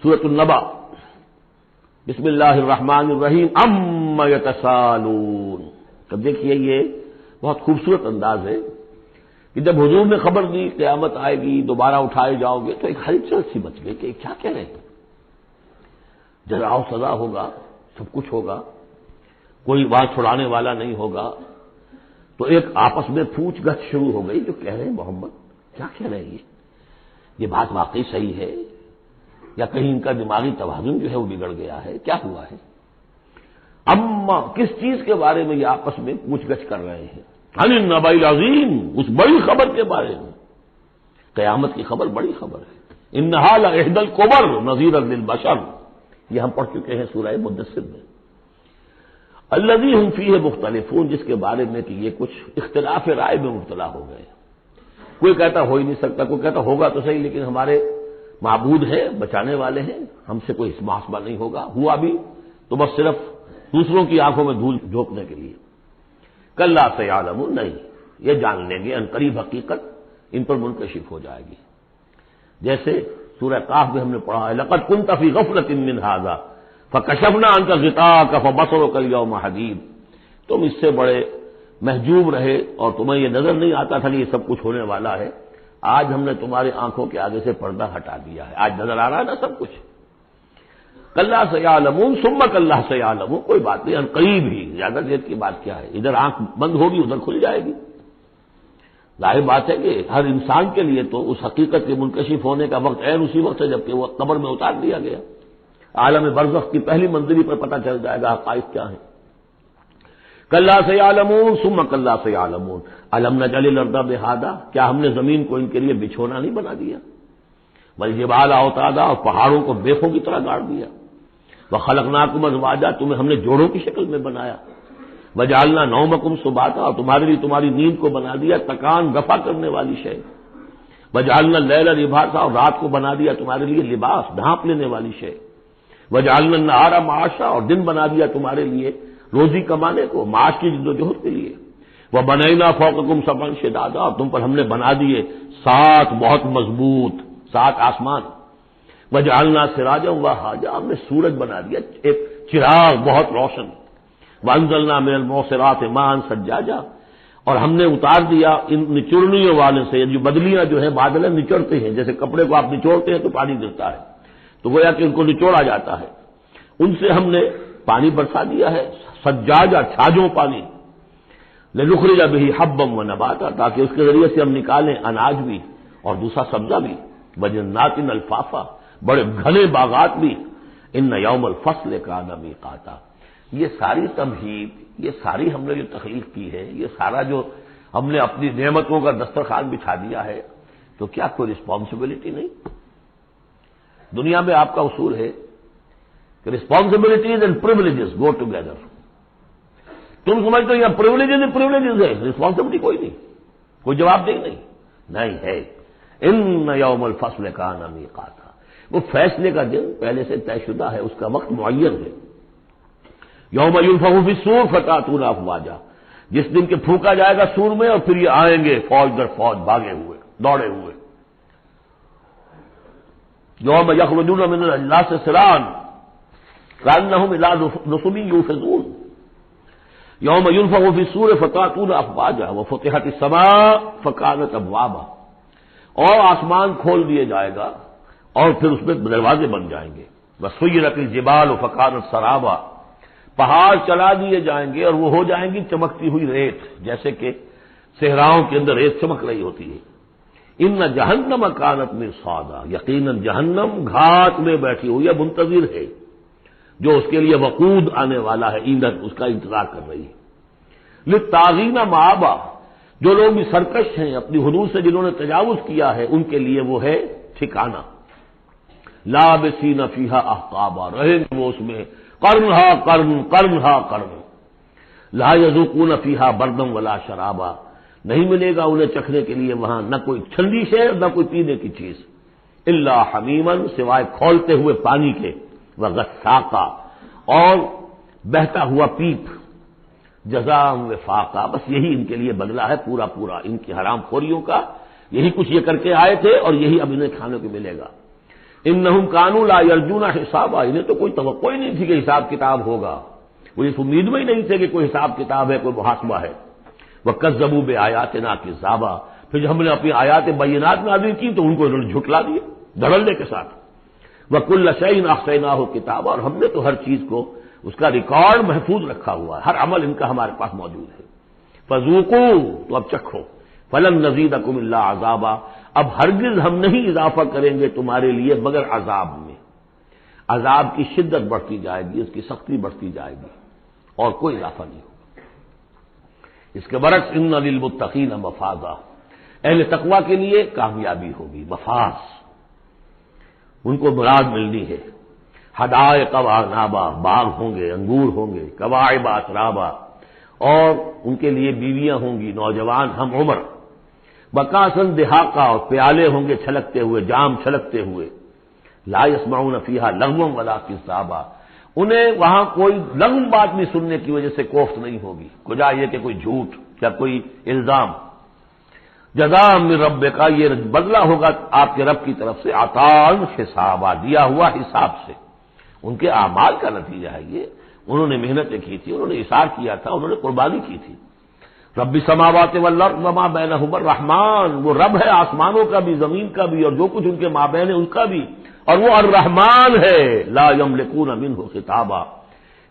سورۃ النبأ، بسم اللہ الرحمن الرحیم، عما یتساءلون۔ اب دیکھیے یہ بہت خوبصورت انداز ہے کہ جب حضور نے خبر دی قیامت آئے گی، دوبارہ اٹھائے جاؤ گے، تو ایک ہلچل سی مچ گئی کہ کیا کہہ رہے ہیں، جزا و سزا ہوگا، سب کچھ ہوگا، کوئی وہاں چھڑانے والا نہیں ہوگا۔ تو ایک آپس میں پوچھ گچھ شروع ہو گئی، جو کہہ رہے ہیں محمد کیا کہہ رہے ہیں، یہ بات واقعی صحیح ہے یا کہیں ان کا دماغی توازن جو ہے وہ بگڑ گیا ہے، کیا ہوا ہے؟ اما کس چیز کے بارے میں یہ آپس میں پوچھ گچھ کر رہے ہیں؟ عن النبأ العظیم، اس بڑی خبر کے بارے میں۔ قیامت کی خبر بڑی خبر ہے۔ انھا لإحدى الکبر نذیرا للبشر، یہ ہم پڑھ چکے ہیں سورہ مدثر میں۔ الذی ھم فیہ مختلفون، جس کے بارے میں کہ یہ کچھ اختلاف رائے میں مبتلا ہو گئے، کوئی کہتا ہو ہی نہیں سکتا، کوئی کہتا ہوگا تو صحیح لیکن ہمارے معبود ہیں، بچانے والے ہیں، ہم سے کوئی محاسبہ نہیں ہوگا، ہوا بھی تو بس صرف دوسروں کی آنکھوں میں دھول جھونکنے کے لیے۔ کلا سیعلمون، نہیں، یہ جان لیں گے ان قریب حقیقت ان پر منکشف ہو جائے گی۔ جیسے سورہ قاف میں ہم نے پڑھا ہے، لقد كنت في غفلة من هذا فكشفنا عنك غطاءك فبصرك اليوم حديد، تم اس سے بڑے محجوب رہے اور تمہیں یہ نظر نہیں آتا تھا کہ یہ سب کچھ ہونے والا ہے، آج ہم نے تمہاری آنکھوں کے آگے سے پردہ ہٹا دیا ہے، آج نظر آ رہا ہے نا سب کچھ۔ کلا سیعلمون ثم کلا سیعلمون، کوئی بات نہیں، ان قریب ہی، زیادہ دیر کی بات کیا ہے، ادھر آنکھ بند ہوگی ادھر کھل جائے گی۔ ظاہر بات ہے کہ ہر انسان کے لیے تو اس حقیقت کے منکشف ہونے کا وقت عین اسی وقت ہے جبکہ وہ قبر میں اتار دیا گیا۔ عالم برزخ کی پہلی منزلی پر پتہ چل جائے گا حقائق کیا ہیں۔ کلا سیعلمون ثم کلا سیعلمون، الم نجعل الارض مہادا، کیا ہم نے زمین کو ان کے لیے بچھونا نہیں بنا دیا، والجبال اوتادا، اور پہاڑوں کو بیخوں کی طرح گاڑ دیا، وخلقناکم ازواجا، تمہیں ہم نے جوڑوں کی شکل میں بنایا، وجعلنا نومکم سباتا، اور تمہارے لیے تمہاری نیند کو بنا دیا تکان رفع کرنے والی شے، وجعلنا اللیل لباسا، اور رات کو بنا دیا تمہارے لیے لباس ڈھانپ لینے والی شے، وجعلنا النہار معاشا، اور دن بنا دیا تمہارے لیے روزی کمانے کو، معاش کی جدوجہد کے لیے، وبنینا فوقکم سبعا شدادا، اور تم پر ہم نے بنا دیے 7 بہت مضبوط 7 آسمان، وجعلنا سراجا وہاجا، ہم نے سورج بنا دیا ایک چراغ بہت روشن، وانزلنا من المعصرات ماء ثجاجا، اور ہم نے اتار دیا ان نچوڑنیوں والے سے، جو بدلیاں جو ہیں بادل نچوڑتے ہیں، جیسے کپڑے کو آپ نچوڑتے ہیں تو پانی گرتا ہے، تو گویا کہ ان کو نچوڑا جاتا ہے، ان سے ہم نے پانی برسا دیا ہے، سجاجا چھاجوں پانی، لنخرج به حبا ونباتا، تاکہ اس کے ذریعے سے ہم نکالیں اناج بھی اور دوسرا سبزہ بھی، وجنات الفافا، بڑے گھنے باغات بھی، ان یوم الفصل کان میقاتا۔ یہ ساری تمہید، یہ ساری ہم نے جو تخلیق کی ہے، یہ سارا جو ہم نے اپنی نعمتوں کا دسترخوان بچھا دیا ہے، تو کیا کوئی رسپانسبلٹی نہیں؟ دنیا میں آپ کا اصول ہے کہ responsibilities and privileges go together. تم سمجھتے ہو یہ پریولیجز ہی پریولیجز ہے، رسپانسبلٹی کوئی نہیں، کوئی جواب دہ نہیں ہے۔ ان یوم الفصل کان میقاتا، وہ فیصلے کا دن پہلے سے طے شدہ ہے، اس کا وقت معین ہے۔ یوم ینفخ فی الصور فتأتون افواجا، جس دن کے پھونکا جائے گا سور میں اور پھر یہ آئیں گے فوج در فوج، بھاگے ہوئے دوڑے ہوئے۔ یوم یخرجون من الاجلاس سرعا کأنہم الی نصب یوفضون، یوم ینفخ فی الصور فتأتون افواجا وفتحت السماء فکانت ابوابا، اور آسمان کھول دیا جائے گا اور پھر اس میں دروازے بن جائیں گے، وسیرت الجبال فکانت سرابا، پہاڑ چلا دیے جائیں گے اور وہ ہو جائیں گی چمکتی ہوئی ریت، جیسے کہ صحراؤں کے اندر ریت چمک رہی ہوتی ہے۔ ان جہنم کانت مرصادا، یقیناً جہنم گھاٹ میں بیٹھی ہوئی ہے، منتظر ہے، جو اس کے لیے وقود آنے والا ہے، ایندھن اس کا انتظار کر رہی ہے۔ للطاغین مآبا، جو لوگ بھی سرکش ہیں، اپنی حدود سے جنہوں نے تجاوز کیا ہے، ان کے لیے وہ ہے ٹھکانہ۔ لابسین فیہا احقابا، رہیں گے وہ اس میں قرنہا قرن قرنہا قرن، لا یذوقون فیہا بردا ولا شرابا، نہیں ملے گا انہیں چکھنے کے لیے وہاں نہ کوئی ٹھنڈی شے نہ کوئی پینے کی چیز، الا حمیما، سوائے کھولتے ہوئے پانی کے، وغساقا، اور بہتا ہوا پیپ، جزاء وفاقا، بس یہی ان کے لیے بدلہ ہے پورا پورا ان کی حرام خوریوں کا، یہی کچھ یہ کر کے آئے تھے اور یہی اب انہیں کھانے کو ملے گا۔ انہم کانوا لا یرجون حسابا، انہیں تو کوئی توقع ہی نہیں تھی کہ حساب کتاب ہوگا، وہ اس امید میں ہی نہیں تھے کہ کوئی حساب کتاب ہے، کوئی محاسبہ ہے۔ وَكَذَّبُوا بِآيَاتِنَا كِذَّابًا، پھر جب ہم نے اپنی آیات بینات نازل کی تو ان کو انہوں نے جھٹلا دیا دھڑلے کے ساتھ۔ وَكُلَّ شَيْءٍ أَحْصَيْنَاهُ كِتَابًا، اور ہم نے تو ہر چیز کو اس کا ریکارڈ محفوظ رکھا ہوا ہے، ہر عمل ان کا ہمارے پاس موجود ہے۔ فَذُوقُوا، تو اب چکھو، فَلَن نَّزِيدَكُمْ إِلَّا عَذَابًا، اب ہرگز ہم نہیں اضافہ کریں گے تمہارے لیے مگر عذاب میں، عذاب کی شدت بڑھتی جائے گی، اس کی سختی بڑھتی جائے گی، اور کوئی اضافہ نہیں ہوگا۔ اس کے برعکس ان للمتقین مفازا، اہل تقوی کے لیے کامیابی ہوگی، مفاز، ان کو مراد ملنی ہے۔ حدائق وعنابا، باغ ہوں گے، انگور ہوں گے، کواعب اترابا، اور ان کے لیے بیویاں ہوں گی، نوجوان ہم عمر، بکاسن دہاقہ، اور پیالے ہوں گے چھلکتے ہوئے، جام چھلکتے ہوئے، لا يسمعون فیہا لغوا ولا کذابا، انہیں وہاں کوئی لغو بات بھی سننے کی وجہ سے کوفت نہیں ہوگی، وجہ یہ کہ کوئی جھوٹ یا کوئی الزام۔ جزاء من ربک، یہ بدلہ ہوگا آپ کے رب کی طرف سے، عطاء حسابا، دیا ہوا حساب سے، ان کے اعمال کا نتیجہ ہے یہ، انہوں نے محنتیں کی تھی، انہوں نے اثار کیا تھا، انہوں نے قربانی کی تھی۔ رب السماوات والارض وما بینہما الرحمن، وہ رب ہے آسمانوں کا بھی، زمین کا بھی، اور جو کچھ ان کے مابین ہے ان کا بھی، اور وہ الرحمن ہے، لا یملکون منہ خطابا،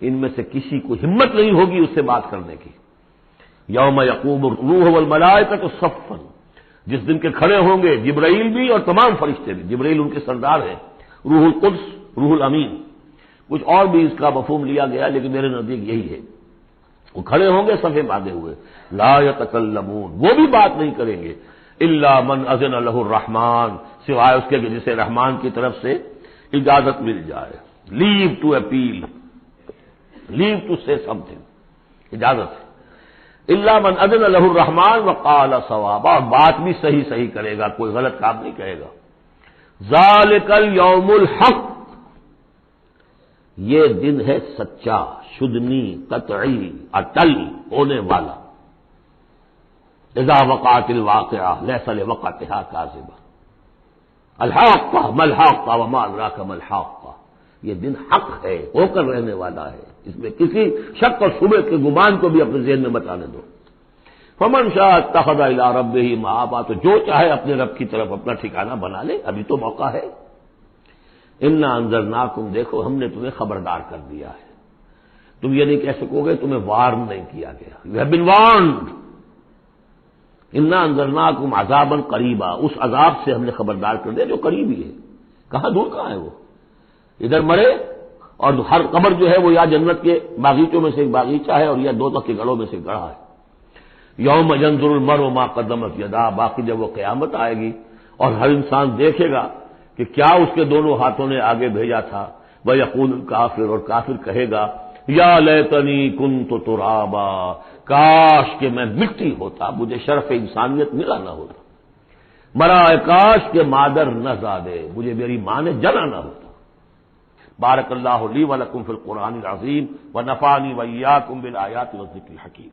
ان میں سے کسی کو ہمت نہیں ہوگی اس سے بات کرنے کی۔ یوم یقوم الروح والملائکۃ صفا، جس دن کے کھڑے ہوں گے جبرائیل بھی اور تمام فرشتے بھی، جبرائیل ان کے سردار ہیں، روح القدس، روح الامین، کچھ اور بھی اس کا مفہوم لیا گیا لیکن میرے نزدیک یہی ہے، وہ کھڑے ہوں گے صفے باندھے ہوئے، لا یتکلمون، وہ بھی بات نہیں کریں گے، الا من اذن له الرحمن، سوائے اس کے کہ جسے رحمان کی طرف سے اجازت مل جائے، لیو ٹو اپیل، لیو ٹو سے سم تھنگ، اجازت ہے، الا من اذن له الرحمن وقال صوابا، اور بات بھی صحیح صحیح کرے گا، کوئی غلط کام نہیں کہے گا۔ ذالک الیوم الحق، یہ دن ہے سچا، شدنی، قطعی، اٹل ہونے والا۔ اذا وقعت الواقعہ لیس لوقعتها کاذبہ، الحاقہ ما الحاقہ وما ادراک ما الحاقہ، یہ دن حق ہے، ہو کر رہنے والا ہے، اس میں کسی شک اور شبہ کے گمان کو بھی اپنے ذہن میں مت آنے دو۔ فمن شاء اتخذ الی ربہ مآبا، تو جو چاہے اپنے رب کی طرف اپنا ٹھکانہ بنا لے، ابھی تو موقع ہے۔ انا انذرناکم، دیکھو ہم نے تمہیں خبردار کر دیا ہے، تم یہ نہیں کہہ سکو گے تمہیں وارن نہیں کیا گیا، یو ہیو بین وارنڈ۔ انا انذرناکم عذابا قریبا، اس عذاب سے ہم نے خبردار کر دیا جو قریبی ہے، کہاں دور کہاں ہے وہ، ادھر مرے، اور ہر قبر جو ہے وہ یا جنت کے باغیچوں میں سے ایک باغیچہ ہے اور یا دوزخ کے گڑھوں میں سے گڑھا ہے۔ یوم ینظر المرء ما قدمت یداہ، باقی جب وہ قیامت آئے گی اور ہر انسان دیکھے گا کہ کیا اس کے دونوں ہاتھوں نے آگے بھیجا تھا، وَيَقُولُ الْكَافِرُ، اور کافر کہے گا یا لیتنی کنت ترابا، کاش کہ میں مٹی ہوتا، مجھے شرف انسانیت ملا نہ ہوتا، مرائے کاش کہ مادر نہ زادے، مجھے میری ماں نے جنا نہ ہوتا۔ بارک اللہ لی ولکم فی القرآن العظیم ونفعنی وإیاکم بالآیات والذکر الحکیم۔